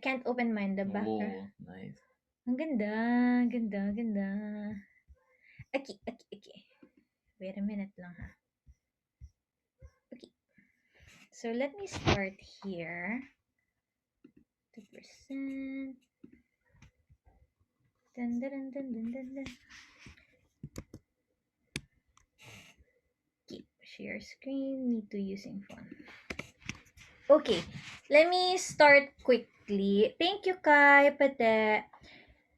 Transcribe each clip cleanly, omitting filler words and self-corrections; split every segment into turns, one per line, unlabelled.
can't open mine, the background.
Oh, nice.
Ang ganda, ganda, ganda. Okay. Wait a minute lang ha. Okay. So let me start here. 2%. Dun, dun, dun, dun, dun, dun, dun. Okay. Share screen. Me too using phone. Okay. Let me start quickly. Thank you, Kai Pate.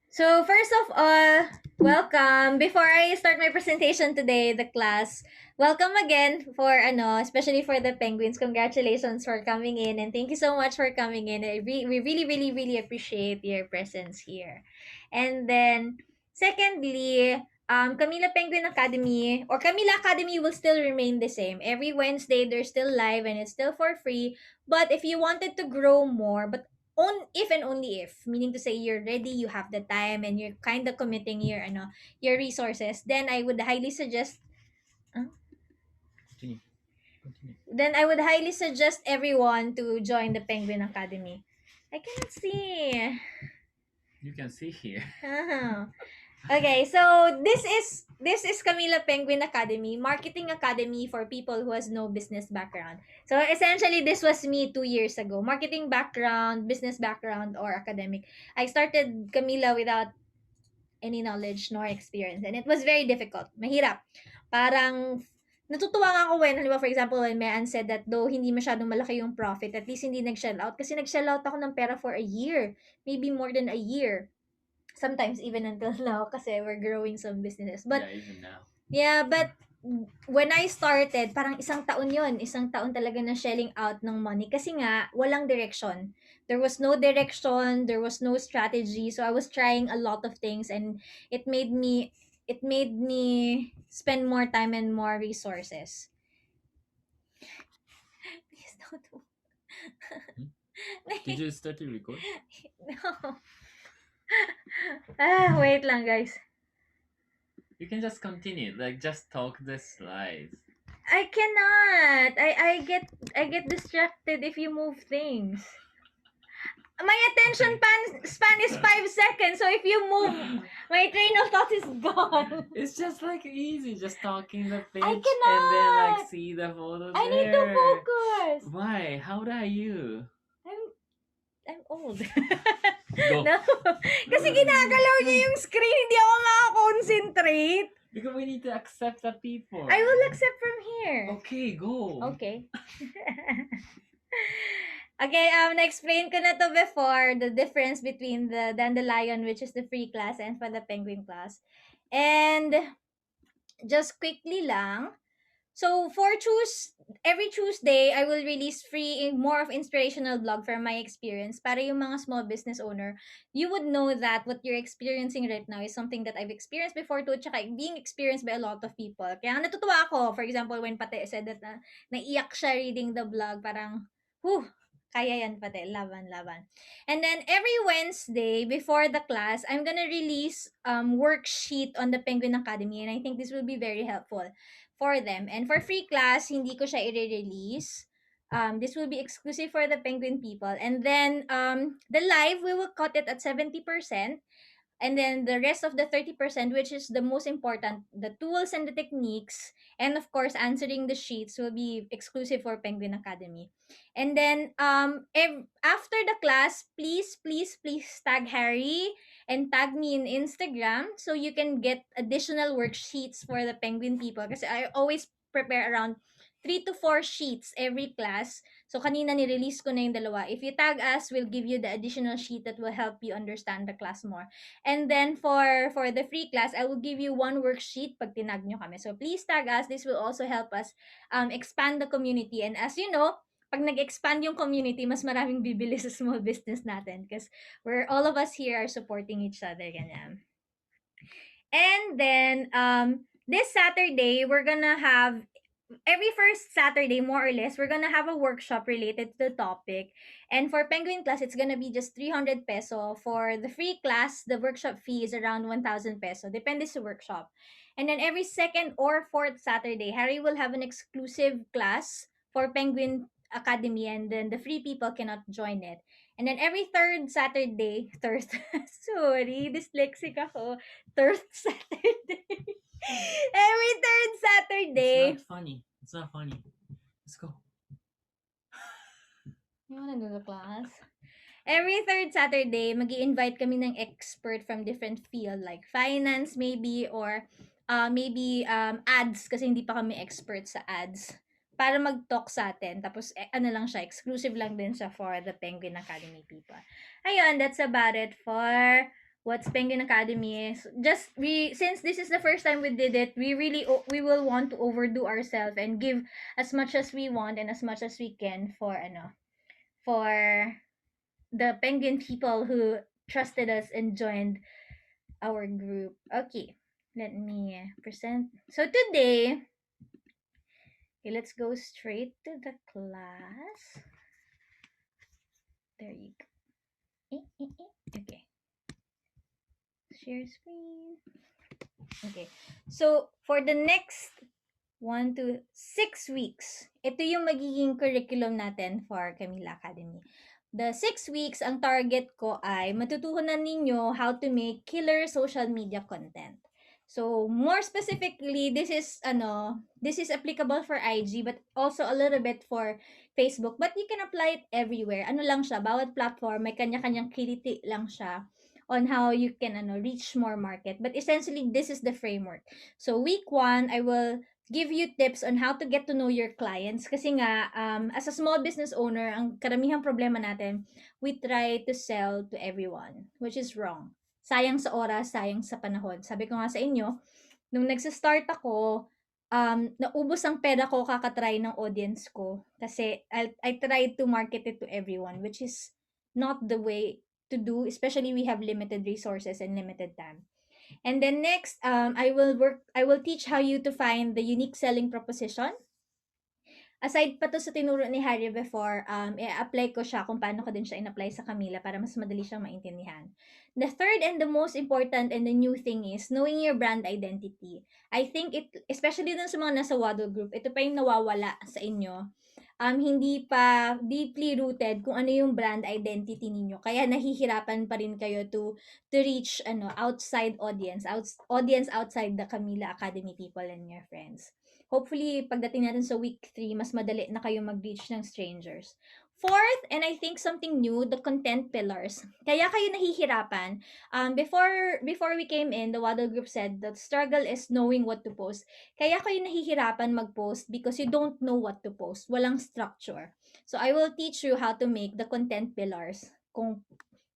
So first of all, welcome. Before I start my presentation today, the class, welcome again for especially for the penguins. Congratulations for coming in and thank you so much for coming in. We really, really, really appreciate your presence here. And then, secondly, Kamila Penguin Academy or Kamila Academy will still remain the same. Every Wednesday, they're still live and it's still for free. But if you wanted to grow more, but if and only if, meaning to say you're ready, you have the time, and you're kind of committing your resources, then I would highly suggest. uh,
Continue. Continue.
then I would highly suggest everyone to join the Penguin Academy. I cannot see.
You can see here.
Okay, so this is Camila Penguin Academy, marketing academy for people who has no business background. So essentially, this was me 2 years ago. Marketing background, business background, or academic. I started Camila without any knowledge nor experience, and it was very difficult. Mahirap. Parang natutuwa nga ako when, halimbawa, for example, when Mayan said that though hindi masyadong malaki yung profit, at least hindi nag-shell out. Kasi nag-shell out ako ng pera for a year. Maybe more than a year. Sometimes even until now kasi we're growing some businesses. But
yeah, even now.
yeah, but when I started, parang isang taon yon, isang taon talaga na shelling out ng money kasi nga walang direction. There was no direction, there was no strategy. So I was trying a lot of things and it made me it made me spend more time and more resources. Please don't.
Did you start to record?
No. Wait lang guys.
You can just continue. Like, just talk the slides.
I cannot. I get distracted if you move things. My attention span is 5 seconds. So if you move, my train of thought is gone.
It's just like easy, just talking the pitch
I
and then like
cannot.
see the photo
I
there.
need to focus.
Why? How old are you?
I'm old.
Go.
No. Kasi ginagalaw niya yung screen. Hindi ako makakonsentrate.
Because we need to accept the people.
I will accept from here.
Okay, go.
Okay. Okay, na-explain ko na to before, the difference between the Dandelion, which is the free class, and for the Penguin class. And just quickly lang, so every Tuesday, I will release free more of inspirational blog from my experience para yung mga small business owner, you would know that what you're experiencing right now is something that I've experienced before too, tsaka being experienced by a lot of people. Kaya natutuwa ako, for example, when Pate said that naiyak siya reading the blog, parang, whew, kaya yan Pate, laban, laban. And then every Wednesday before the class, I'm gonna release worksheet on the Penguin Academy, and I think this will be very helpful for them. And for free class, hindi ko siya i-release. This will be exclusive for the Penguin people. And then the live, we will cut it at 70%. And then the rest of the 30%, which is the most important, the tools and the techniques, and of course answering the sheets, will be exclusive for Penguin Academy. And then after the class, please tag Harry and tag me in Instagram so you can get additional worksheets for the Penguin people, kasi I always prepare around 3 to 4 sheets every class. So kanina ni-release ko na yung dalawa. If you tag us, we'll give you the additional sheet that will help you understand the class more. And then for the free class, I will give you one worksheet pag tinag nyo kami. So please tag us. This will also help us expand the community. And as you know, pag nag-expand yung community, mas maraming bibili sa small business natin because all of us here are supporting each other. Ganyan. And then this Saturday, we're gonna have every first Saturday, more or less, we're gonna have a workshop related to the topic. And for Penguin class, it's gonna be just 300 peso. For the free class, the workshop fee is around 1,000 peso. Depende sa workshop. And then every second or fourth Saturday, Harry will have an exclusive class for Penguin Academy, and then the free people cannot join it. And then every third Saturday, third, sorry, dyslexic ako, third Saturday. Every third
It's
Saturday.
not funny. It's not funny. Let's go.
You wanna do the class? Every third Saturday, mag invite kami ng expert from different field like finance maybe or maybe ads kasi hindi pa kami expert sa ads para mag-talk sa atin. Tapos ano lang siya, exclusive lang din siya for the Penguin Academy people. Ayun, that's about it for what's Penguin Academy is. Just since this is the first time we did it, we will want to overdo ourselves and give as much as we want and as much as we can for for the penguin people who trusted us and joined our group. Okay, let me present. So today, okay, let's go straight to the class. There you go. Okay, share screen. Okay, so for the next 1 to 6 weeks, ito yung magiging curriculum natin for Kamila Academy. The 6 weeks, ang target ko ay matutuhanan ninyo how to make killer social media content. So, more specifically, this is applicable for IG but also a little bit for Facebook. But you can apply it everywhere. Ano lang siya, bawat platform may kanya-kanyang kiliti lang siya on how you can reach more market. But essentially, this is the framework. So, week 1, I will give you tips on how to get to know your clients. Kasi nga, as a small business owner, ang karamihang problema natin, we try to sell to everyone, which is wrong. Sayang sa oras, sayang sa panahon. Sabi ko nga sa inyo, nung nagsa-start ako, naubos ang pera ko kakatry ng audience ko. Kasi I tried to market it to everyone, which is not the way to do, especially we have limited resources and limited time. And then next, I will teach how you to find the unique selling proposition. Aside pa to sa tinuro ni Harry before, i-apply ko siya kung paano ko din siya in-apply sa Kamila para mas madali siyang maintindihan. The third and the most important and the new thing is knowing your brand identity. I think especially dun sa mga nasa Waddle Group, ito pa yung nawawala sa inyo. Hindi pa deeply rooted kung ano yung brand identity ninyo. Kaya nahihirapan pa rin kayo to reach outside audience outside the Kamila Academy people and your friends. Hopefully, pagdating natin sa week 3, mas madali na kayo mag-reach ng strangers. Fourth, and I think something new, the content pillars. Kaya kayo nahihirapan. Before we came in, the Waddle Group said that struggle is knowing what to post. Kaya kayo nahihirapan mag-post because you don't know what to post. Walang structure. So, I will teach you how to make the content pillars. Kung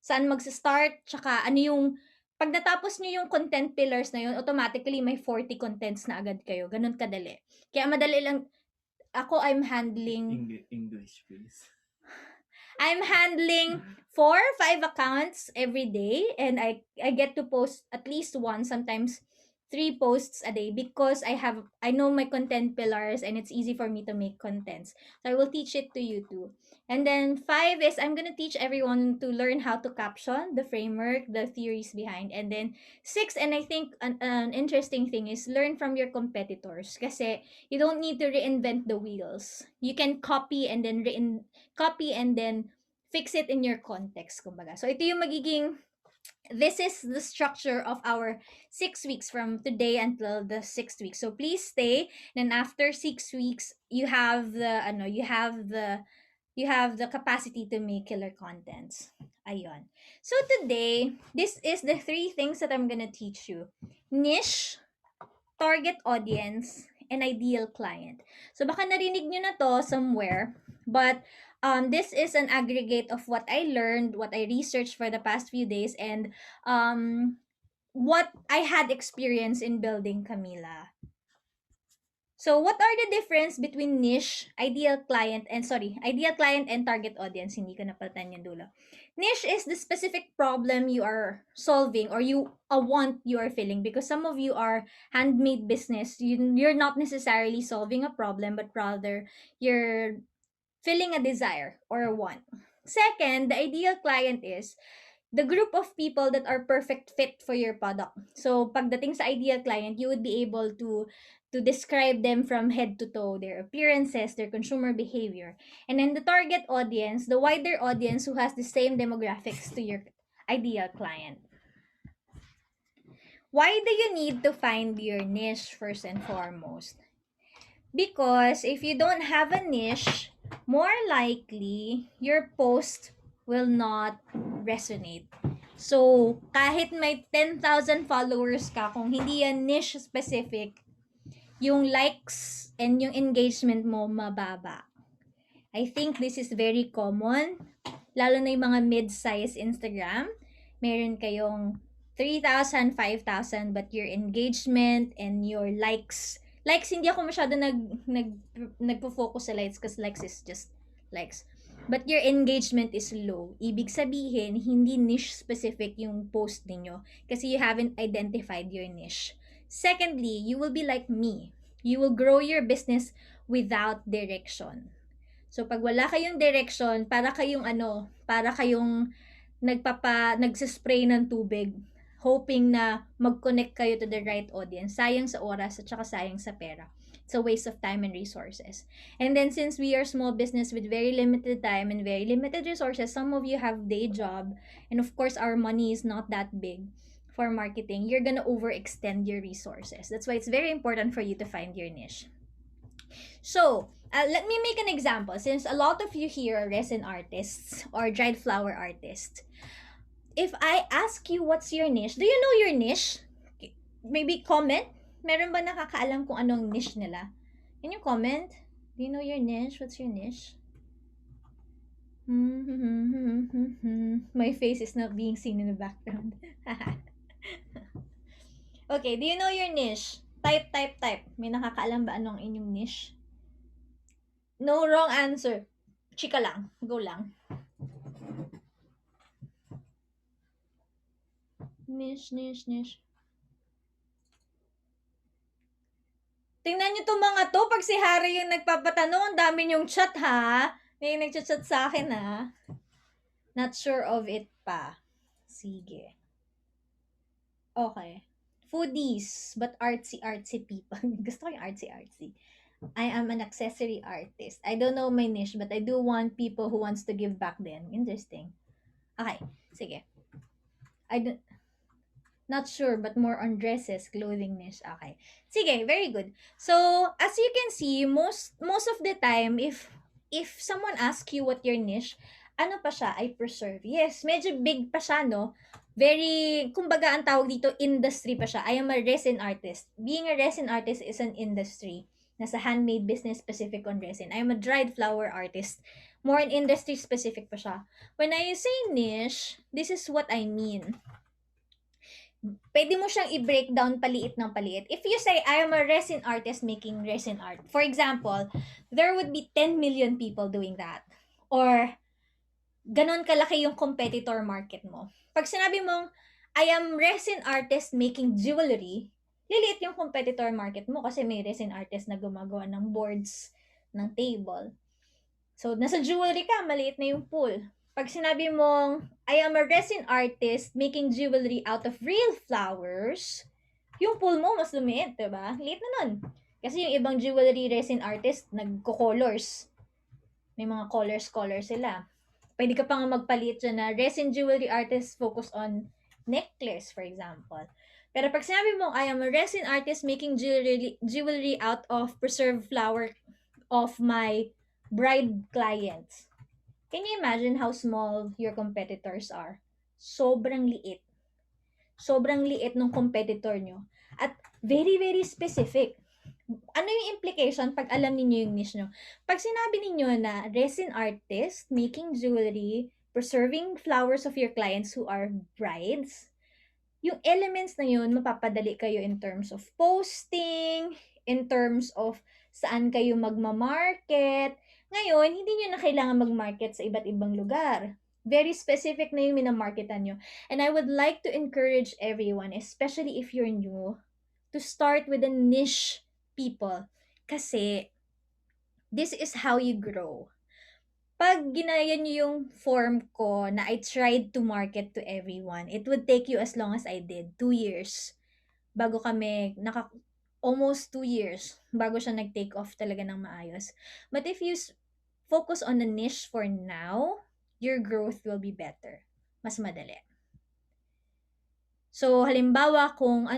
saan mag-start, tsaka ano yung pag natapos nyo yung content pillars na yun, automatically may 40 contents na agad kayo. Ganun kadali. Kaya madali lang, I'm handling
English, please.
I'm handling 4-5 accounts every day and I get to post at least one, sometimes 3 posts a day because I know my content pillars and it's easy for me to make contents. So I will teach it to you too. And then 5 is I'm gonna teach everyone to learn how to caption, the framework, the theories behind. And then 6, and I think an interesting thing is learn from your competitors. Kasi you don't need to reinvent the wheels. You can copy and then fix it in your context, kumbaga. So ito yung magiging this is the structure of our 6 weeks from today until the 6th week. So please stay. Then after 6 weeks, you have the capacity to make killer contents. Ayun. So today, this is the 3 things that I'm gonna teach you. Niche, target audience, and ideal client. So baka narinig nyo na to somewhere, but this is an aggregate of what I learned, what I researched for the past few days, and what I had experience in building Kamila. So what are the difference between niche, ideal client, and target audience? Hindi ko napalitan yung dulo. Niche is the specific problem you are solving or a want you are filling, because some of you are handmade business. You're not necessarily solving a problem, but rather you're filling a desire or a want. Second, the ideal client is the group of people that are perfect fit for your product. So pagdating sa ideal client, you would be able to describe them from head to toe, their appearances, their consumer behavior. And then the target audience, the wider audience who has the same demographics to your ideal client. Why do you need to find your niche first and foremost? Because if you don't have a niche, more likely your post will not resonate. So, kahit may 10,000 followers ka, kung hindi yan niche specific, yung likes and yung engagement mo mababa. I think this is very common, lalo na yung mga mid-size Instagram. Meron kayong 3,000, 5,000, but your engagement and your likes, hindi ako masyado nagpo-focus sa likes because likes is just likes. But your engagement is low. Ibig sabihin, hindi niche specific yung post ninyo kasi you haven't identified your niche. Secondly, you will be like me. You will grow your business without direction. So, pag wala kayong direction, para kayong nagsispray ng tubig, hoping na mag-connect kayo to the right audience. Sayang sa oras at saka sayang sa pera. It's a waste of time and resources. And then, since we are small business with very limited time and very limited resources, some of you have day job, and of course, our money is not that big for marketing. You're gonna overextend your resources. That's why it's very important for you to find your niche. So, let me make an example. Since a lot of you here are resin artists or dried flower artists, if I ask you what's your niche, do you know your niche? Maybe comment. Meron ba nakakaalam kung anong niche nila? Can you comment? Do you know your niche? What's your niche? My face is not being seen in the background. Okay, do you know your niche? Type. May nakakaalam ba anong inyong niche? No wrong answer. Chika lang. Go lang. Niche. Tingnan nyo itong mga to. Pag si Harry yung nagpapatanong, ang dami yung chat ha. May nagchat-chat sa akin ha. Not sure of it pa. Sige. Okay. Foodies, but artsy people. Gusto ko yung artsy. I am an accessory artist. I don't know my niche, but I do want people who wants to give back then. Interesting. Okay. Sige. Not sure, but more on dresses, clothing niche. Okay. Sige, very good. So, as you can see, most of the time, if someone asks you what your niche, ano pa siya, I preserve. Yes, medyo big pa siya, no? Very, kumbaga ang tawag dito, industry pa siya. I am a resin artist. Being a resin artist is an industry. Nasa handmade business specific on resin. I am a dried flower artist. More on industry specific pa siya. When I say niche, this is what I mean. Pwede mo siyang i-breakdown paliit ng paliit. If you say, I am a resin artist making resin art, for example, there would be 10 million people doing that. Or, ganon kalaki yung competitor market mo. Pag sinabi mong, I am resin artist making jewelry, liliit yung competitor market mo kasi may resin artist na gumagawa ng boards, ng table. So, nasa jewelry ka, maliit na yung pool. Pag sinabi mong, I am a resin artist making jewelry out of real flowers, yung pool mo mas lumiit, diba? Liit na nun. Kasi yung ibang jewelry resin artist, nagko-colors. May mga colors sila. Pwede ka pa nga magpalit dyan na resin jewelry artist focus on necklace, for example. Pero pag sinabi mo, I am a resin artist making jewelry out of preserved flower of my bride clients. Can you imagine how small your competitors are? Sobrang liit. Sobrang liit ng competitor nyo. At very, very specific. Ano yung implication pag alam niyo yung niche nyo? Pag sinabi niyo na resin artist, making jewelry, preserving flowers of your clients who are brides, yung elements na yun, mapapadali kayo in terms of posting, in terms of saan kayo magmamarket. Ngayon, hindi nyo na kailangan magmarket sa iba't ibang lugar. Very specific na yung minamarketan nyo. And I would like to encourage everyone, especially if you're new, to start with a niche people. Kasi, this is how you grow. 'pag ginaya niyo yung form ko na I tried to market to everyone, it would take you as long as I did, 2 years bago kami almost 2 years bago siya nag-take off talaga ng maayos. But if you focus on the niche for now, your growth will be better. Mas madali. So, halimbawa, kung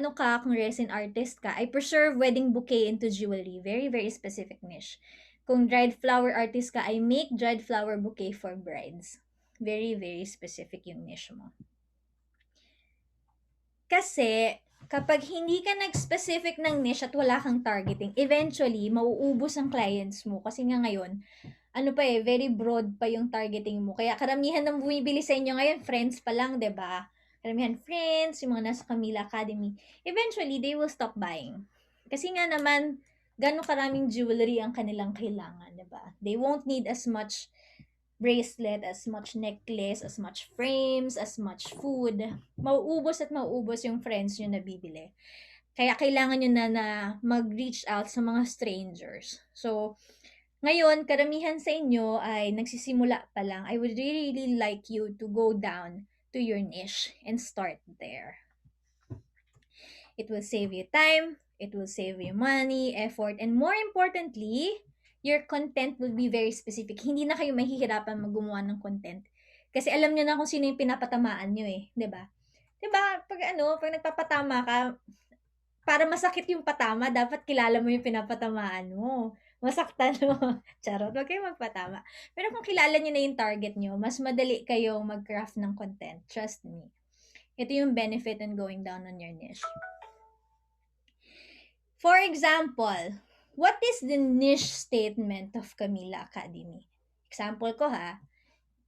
resin artist ka, I preserve wedding bouquet into jewelry. Very, very specific niche. Kung dried flower artist ka, I make dried flower bouquet for brides. Very, very specific yung niche mo. Kasi, kapag hindi ka nag-specific ng niche at wala kang targeting, eventually, mauubos ang clients mo. Kasi nga ngayon, very broad pa yung targeting mo. Kaya karamihan ng bumibili sa inyo ngayon, friends pa lang, 'di ba? Karamihan friends, yung mga nasa Kamila Academy. Eventually, they will stop buying. Kasi nga naman, gano'ng karaming jewelry ang kanilang kailangan, 'di ba? They won't need as much bracelet, as much necklace, as much frames, as much food. Mauubos at mauubos yung friends nyo na bibili. Kaya kailangan nyo na mag-reach out sa mga strangers. So, ngayon, karamihan sa inyo ay nagsisimula pa lang. I would really like you to go down to your niche and start there. It will save you time, it will save you money, effort, and more importantly, your content will be very specific. Hindi na kayo mahihirapan gumawa ng content. Kasi alam niyo na kung sino yung pinapatamaan niyo eh, 'di ba? 'Di ba? Pag nagpapatama ka, para masakit yung patama, dapat kilala mo yung pinapatamaan mo. Masaktan mo. Charot, wag kayong magpatama. Pero kung kilala niyo na yung target niyo, mas madali kayong mag-craft ng content. Trust me. Ito yung benefit in going down on your niche. For example, what is the niche statement of Kamila Academy? Example ko ha,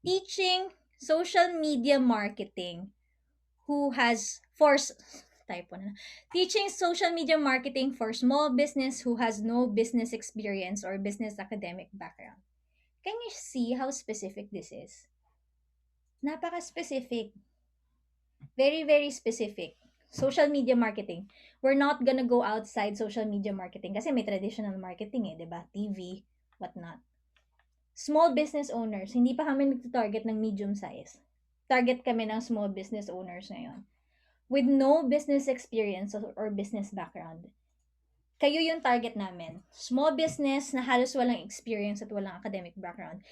teaching social media marketing who has teaching social media marketing for small business who has no business experience or business academic background. Can you see how specific this is? Napaka-specific. Very, very specific. Social media marketing. We're not gonna go outside social media marketing kasi may traditional marketing eh, di ba? TV, whatnot. Small business owners. Hindi pa kami nag-target ng medium size. Target kami ng small business owners ngayon. With no business experience or business background. Kayo yung target namin. Small business na halos walang experience at walang academic background.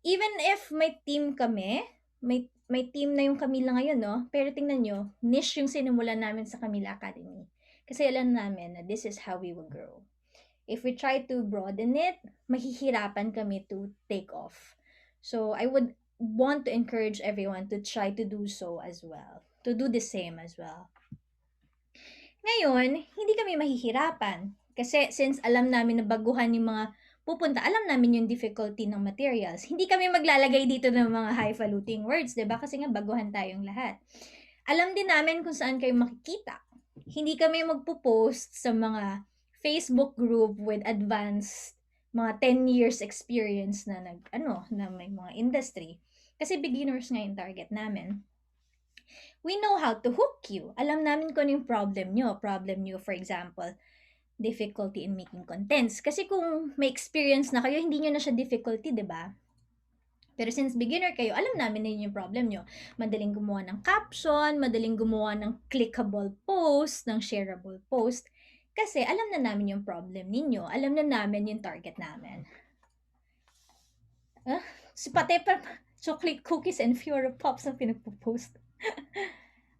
Even if may team kami, may team na yung Kamila ngayon, no? Pero tingnan nyo, niche yung sinimulan namin sa Kamila Academy. Kasi alam namin na this is how we will grow. If we try to broaden it, mahihirapan kami to take off. So, I would want to encourage everyone to try to do so as well. To do the same as well. Ngayon, hindi kami mahihirapan. Kasi since alam namin na baguhan yung mga pupunta, alam namin yung difficulty ng materials. Hindi kami maglalagay dito ng mga highfalutin words, 'di ba? Kasi nga baguhan tayong lahat. Alam din namin kung saan kayo makikita. Hindi kami magpo-post sa mga Facebook group with advanced mga 10 years experience na na may mga industry. Kasi beginners nga yung target namin. We know how to hook you. Alam namin kung ano yung problem nyo. Problem nyo, for example, difficulty in making contents. Kasi kung may experience na kayo, hindi nyo na siya difficulty, di ba? Pero since beginner kayo, alam namin na yun yung problem nyo. Madaling gumawa ng caption, madaling gumawa ng clickable post, ng shareable post. Kasi alam na namin yung problem ninyo. Alam na namin yung target namin. Pati pa chocolate cookies and Fiora Pops ang pinagpo-post.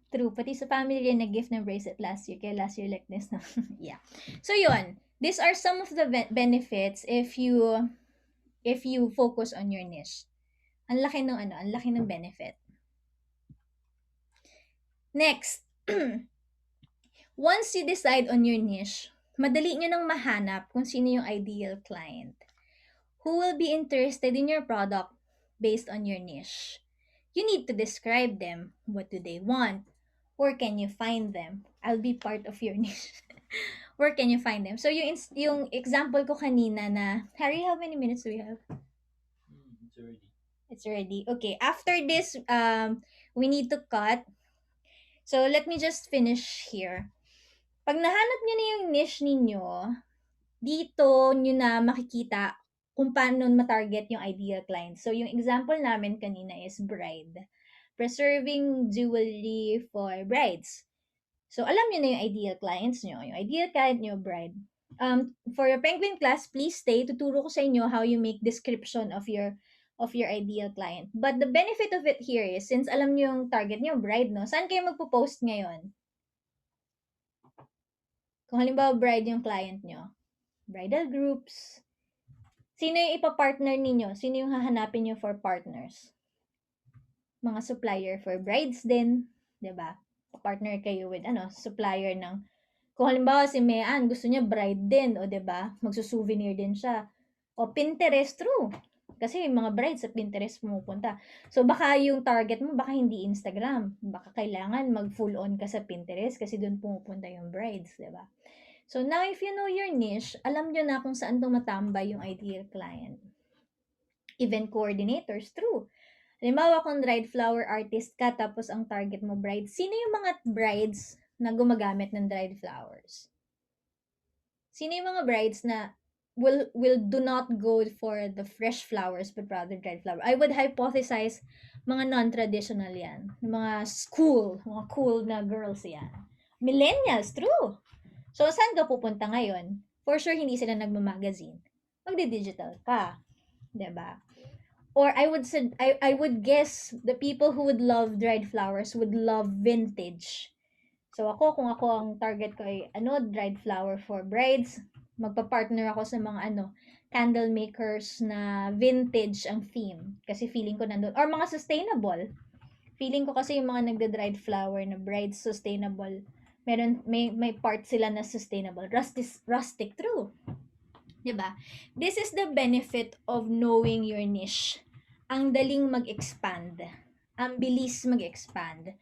True. Pati sa family rin nag-gift ng bracelet last year. Kaya last year like this na. Yeah. So, yun. These are some of the benefits if you focus on your niche. Ang laki ng benefit. Next. Once you decide on your niche, madali nyo nang mahanap kung sino yung ideal client who will be interested in your product based on your niche. You need to describe them. What do they want? Where can you find them? I'll be part of your niche. Where can you find them? So, yung example ko kanina na, Harry, how many minutes do we have?
It's already.
It's ready. Okay, after this, we need to cut. So, let me just finish here. Pag nahanap nyo na yung niche ninyo, dito nyo na makikita kung paano ma-target yung ideal client. So, yung example namin kanina is bride. Preserving jewelry for brides. So, alam niyo na yung ideal clients nyo. Yung ideal client nyo, bride. For your penguin class, please stay. Tuturo ko sa inyo how you make description of your ideal client. But the benefit of it here is, since alam niyo yung target niyo, bride, no? Saan kayo magpo-post ngayon? Kung halimbawa bride yung client nyo, bridal groups, sino yung ipa-partner ninyo? Sino yung hahanapin nyo for partners? Mga supplier for brides din, 'di ba? Partner kayo with supplier ng kung halimbawa si Mean gusto niya bride din, o 'di ba? Magsusouvenir din siya. O Pinterest, true. Kasi yung mga brides sa Pinterest pumupunta. So baka yung target mo baka hindi Instagram. Baka kailangan mag full on ka sa Pinterest kasi doon pumupunta yung brides, 'di ba? So now if you know your niche, alam niyo na kung saan tumatambay yung ideal client. Event coordinators, true. Halimbawa, kung dried flower artist ka, tapos ang target mo bride, sino yung mga brides na gumagamit ng dried flowers? Sino yung mga brides na will do not go for the fresh flowers but rather dried flower? I would hypothesize mga non-traditional yan. Mga cool na girls yan. Millennials, true. So, saan ka pupunta ngayon? For sure, hindi sila nagmamagazine. Magdi-digital ka. 'Di ba? Or I would guess the people who would love dried flowers would love vintage. So ako, kung ako ang target ko ay dried flower for brides, magpa-partner ako sa mga candle makers na vintage ang theme. Kasi feeling ko nandun. Or mga sustainable. Feeling ko kasi yung mga nagda-dried flower na brides sustainable, may part sila na sustainable. Rustic, true. 'Di ba? This is the benefit of knowing your niche. Ang daling mag-expand. Ang bilis mag-expand.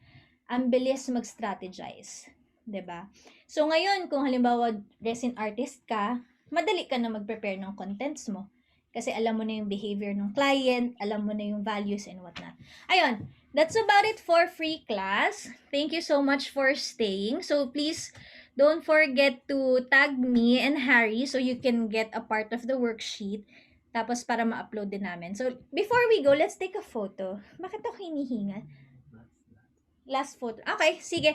Ang bilis mag-strategize. 'Di ba? So ngayon, kung halimbawa resin artist ka, madali ka na mag-prepare ng contents mo. Kasi alam mo na yung behavior ng client, alam mo na yung values and whatnot. Ayun, that's about it for free class. Thank you so much for staying. So please don't forget to tag me and Harry so you can get a part of the worksheet. Tapos para ma-upload din namin. So, before we go, let's take a photo. Bakit ako hinihinga? Last photo. Okay, sige.